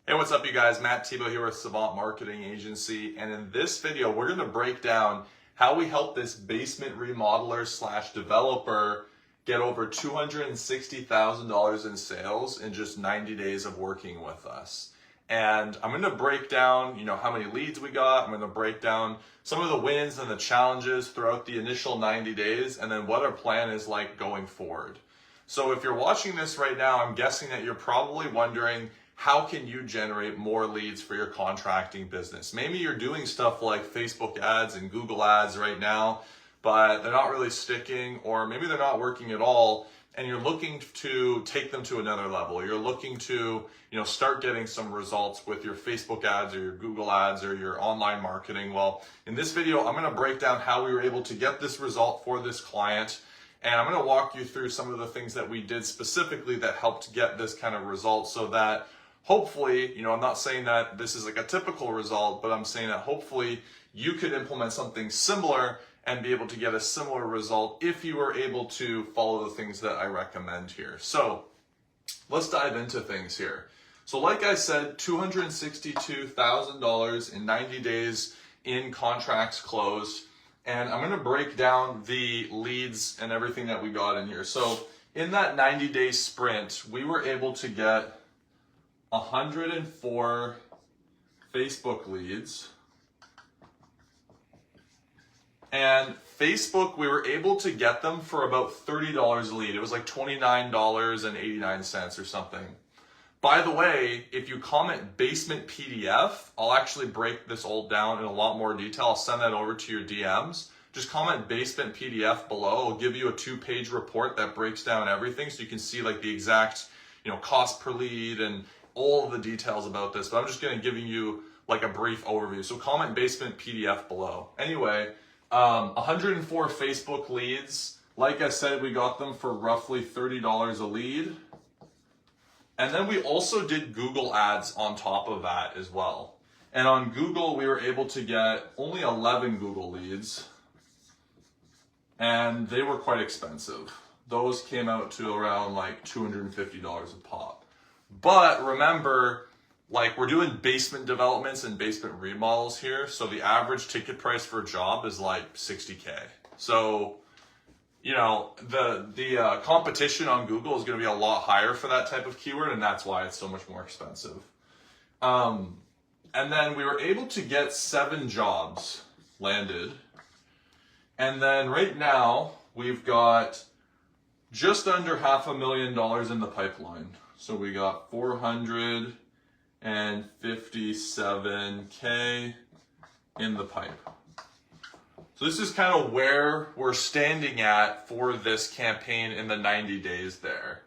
Hey, what's up you guys? Matt Tebow here with Savant Marketing Agency, and in this video we're going to break down how we help this basement remodeler slash developer get over $260,000 in sales in just 90 days of working with us. And I'm going to break down, how many leads we got. I'm going to break down some of the wins and the challenges throughout the initial 90 days, and then what our plan is like going forward. So if you're watching this right now, I'm guessing that you're probably wondering, how can you generate more leads for your contracting business? Maybe you're doing stuff like Facebook ads and Google ads right now, but they're not really sticking, or maybe they're not working at all, and you're looking to take them to another level. You're looking to, start getting some results with your Facebook ads or your Google ads or your online marketing. Well, in this video, I'm going to break down how we were able to get this result for this client. And I'm going to walk you through some of the things that we did specifically that helped get this kind of result, so that hopefully, I'm not saying that this is like a typical result, but I'm saying that hopefully you could implement something similar and be able to get a similar result if you were able to follow the things that I recommend here. So let's dive into things here. So like I said, $262,000 in 90 days in contracts closed. And I'm going to break down the leads and everything that we got in here. So in that 90-day sprint, we were able to get 104 Facebook leads. And Facebook, we were able to get them for about $30 a lead. It was like $29.89 or something. By the way, if you comment basement PDF, I'll actually break this all down in a lot more detail. I'll send that over to your DMs. Just comment basement PDF below. I'll give you a 2-page report that breaks down everything, so you can see like the exact, cost per lead and all of the details about this. But I'm just going to give you like a brief overview. So comment basement PDF below. Anyway, 104 Facebook leads. Like I said, we got them for roughly $30 a lead. And then we also did Google ads on top of that as well. And on Google, we were able to get only 11 Google leads, and they were quite expensive. Those came out to around like $250 a pop. But remember, like, we're doing basement developments and basement remodels here, so the average ticket price for a job is like $60K. So, the competition on Google is going to be a lot higher for that type of keyword, and that's why it's so much more expensive. And then we were able to get 7 jobs landed. And then right now, we've got just under $500,000 in the pipeline. So we got 457K in the pipe. So this is kind of where we're standing at for this campaign in the 90 days there.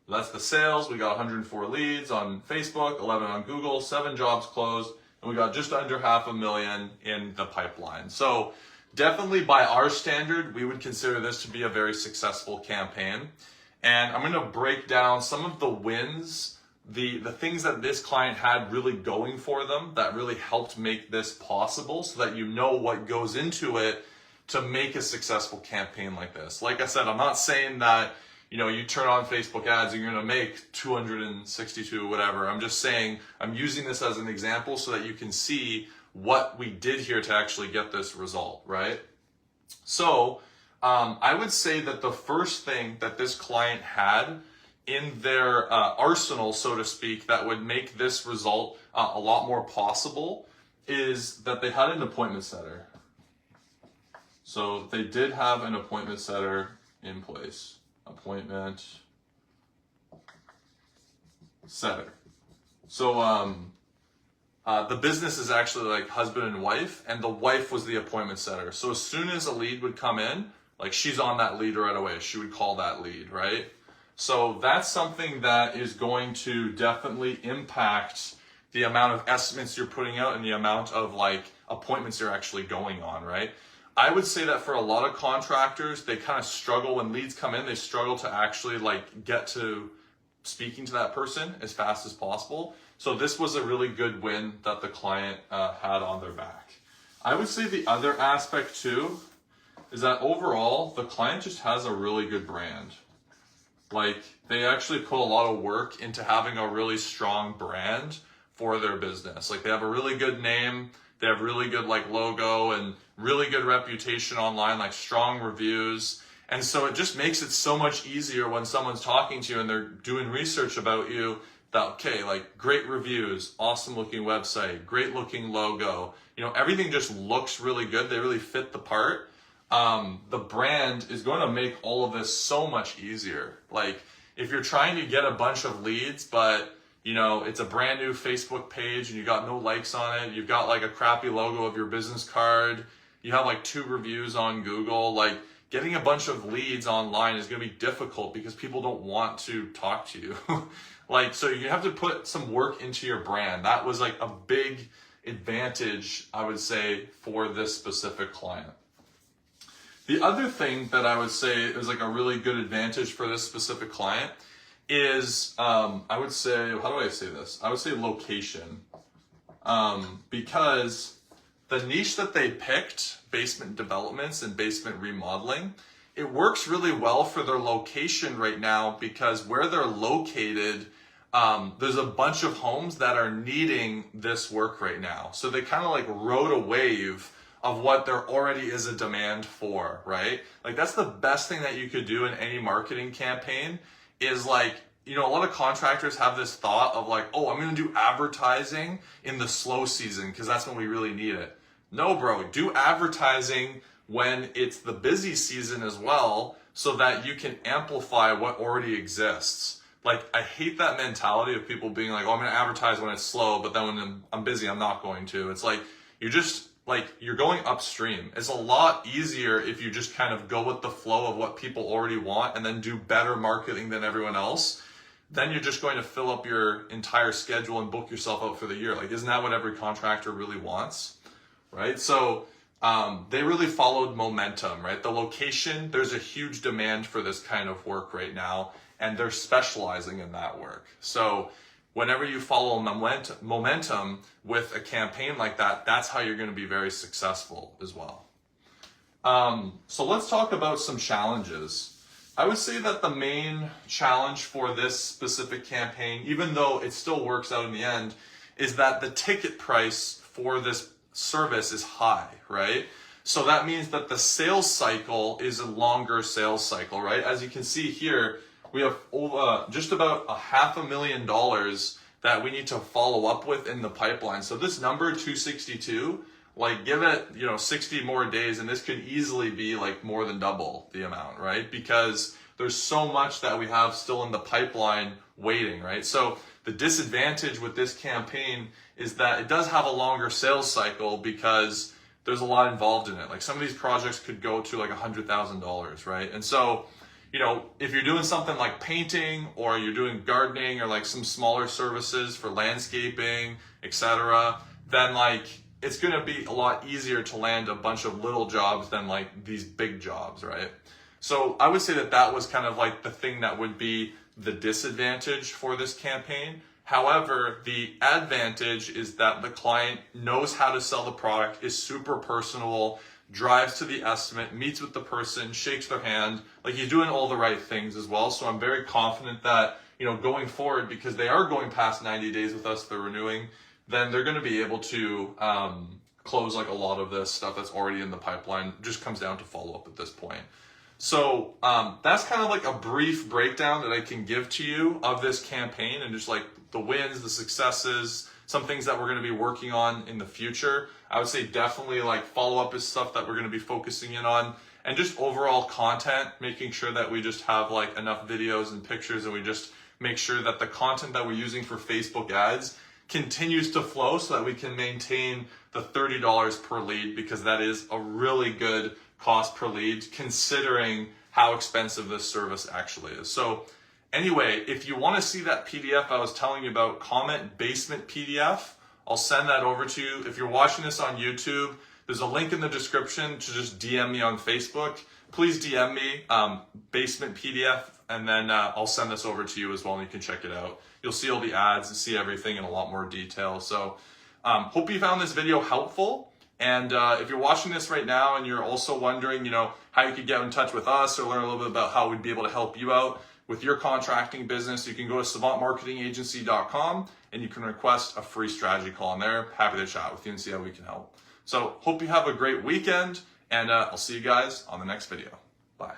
That's the sales. We got 104 leads on Facebook, 11 on Google, 7 jobs closed, and we got just under $500,000 in the pipeline. So definitely by our standard, we would consider this to be a very successful campaign. And I'm going to break down some of the wins, the things that this client had really going for them that really helped make this possible, so that you know what goes into it to make a successful campaign like this. Like I said, I'm not saying that, you turn on Facebook ads and you're going to make 262, whatever. I'm just saying I'm using this as an example so that you can see what we did here to actually get this result, right? So I would say that the first thing that this client had in their arsenal, so to speak, that would make this result a lot more possible is that they had an appointment setter. So they did have an appointment setter in place. Appointment setter. So the business is actually like husband and wife, and the wife was the appointment setter. So as soon as a lead would come in, like, she's on that lead right away. She would call that lead, right? So that's something that is going to definitely impact the amount of estimates you're putting out and the amount of like appointments you're actually going on, right? I would say that for a lot of contractors, they kind of struggle when leads come in. They struggle to actually like get to speaking to that person as fast as possible. So this was a really good win that the client had on their back. I would say the other aspect too is that overall, the client just has a really good brand. Like, they actually put a lot of work into having a really strong brand for their business. Like they have a really good name, they have really good like logo and really good reputation online, like strong reviews. And so it just makes it so much easier when someone's talking to you and they're doing research about you that, okay, like great reviews, awesome looking website, great looking logo, you know, everything just looks really good. They really fit the part. The brand is going to make all of this so much easier. Like if you're trying to get a bunch of leads, but you know, it's a brand new Facebook page and you got no likes on it, you've got like a crappy logo of your business card, you have like 2 reviews on Google, like getting a bunch of leads online is going to be difficult because people don't want to talk to you. Like, so you have to put some work into your brand. That was like a big advantage, I would say, for this specific client. The other thing that I would say is like a really good advantage for this specific client is, I would say, how do I say this? I would say location. Because the niche that they picked, basement developments and basement remodeling, it works really well for their location right now because where they're located, there's a bunch of homes that are needing this work right now. So they kind of like rode a wave of what there already is a demand for, right? Like that's the best thing that you could do in any marketing campaign is like, you know, a lot of contractors have this thought of like, oh, I'm going to do advertising in the slow season because that's when we really need it. No, bro, do advertising when it's the busy season as well so that you can amplify what already exists. Like, I hate that mentality of people being like, oh, I'm going to advertise when it's slow, but then when I'm busy, I'm not going to. It's like, you're going upstream. It's a lot easier if you just kind of go with the flow of what people already want and then do better marketing than everyone else. Then you're just going to fill up your entire schedule and book yourself out for the year. Like, isn't that what every contractor really wants? Right? So they really followed momentum, right? The location, there's a huge demand for this kind of work right now, and they're specializing in that work. So whenever you follow momentum with a campaign like that, that's how you're going to be very successful as well. So let's talk about some challenges. I would say that the main challenge for this specific campaign, even though it still works out in the end, is that the ticket price for this service is high, right? So that means that the sales cycle is a longer sales cycle, right? As you can see here, we have just about $500,000 that we need to follow up with in the pipeline. So this number 262, like give it, 60 more days and this could easily be like more than double the amount, right? Because there's so much that we have still in the pipeline waiting, right? So the disadvantage with this campaign is that it does have a longer sales cycle because there's a lot involved in it. Like some of these projects could go to like $100,000, right? And so, if you're doing something like painting or you're doing gardening or like some smaller services for landscaping, etc., then like it's going to be a lot easier to land a bunch of little jobs than like these big jobs, right? So I would say that that was kind of like the thing that would be the disadvantage for this campaign. However, the advantage is that the client knows how to sell the product, is super personable, drives to the estimate, meets with the person, shakes their hand, like he's doing all the right things as well. So I'm very confident that, going forward, because they are going past 90 days with us, they're renewing, then they're going to be able to close like a lot of this stuff that's already in the pipeline. It just comes down to follow up at this point. So that's kind of like a brief breakdown that I can give to you of this campaign and just like the wins, the successes, some things that we're going to be working on in the future. I would say definitely like follow up is stuff that we're going to be focusing in on, and just overall content, making sure that we just have like enough videos and pictures, and we just make sure that the content that we're using for Facebook ads continues to flow so that we can maintain the $30 per lead, because that is a really good cost per lead considering how expensive this service actually is. So anyway, if you want to see that PDF I was telling you about, comment basement PDF. I'll send that over to you. If you're watching this on YouTube, there's a link in the description to just DM me on Facebook. Please DM me basement PDF, and then I'll send this over to you as well, and you can check it out. You'll see all the ads and see everything in a lot more detail. So hope you found this video helpful. And if you're watching this right now and you're also wondering, how you could get in touch with us or learn a little bit about how we'd be able to help you out, with your contracting business, you can go to savantmarketingagency.com and you can request a free strategy call on there. Happy to chat with you and see how we can help. So hope you have a great weekend, and I'll see you guys on the next video. Bye.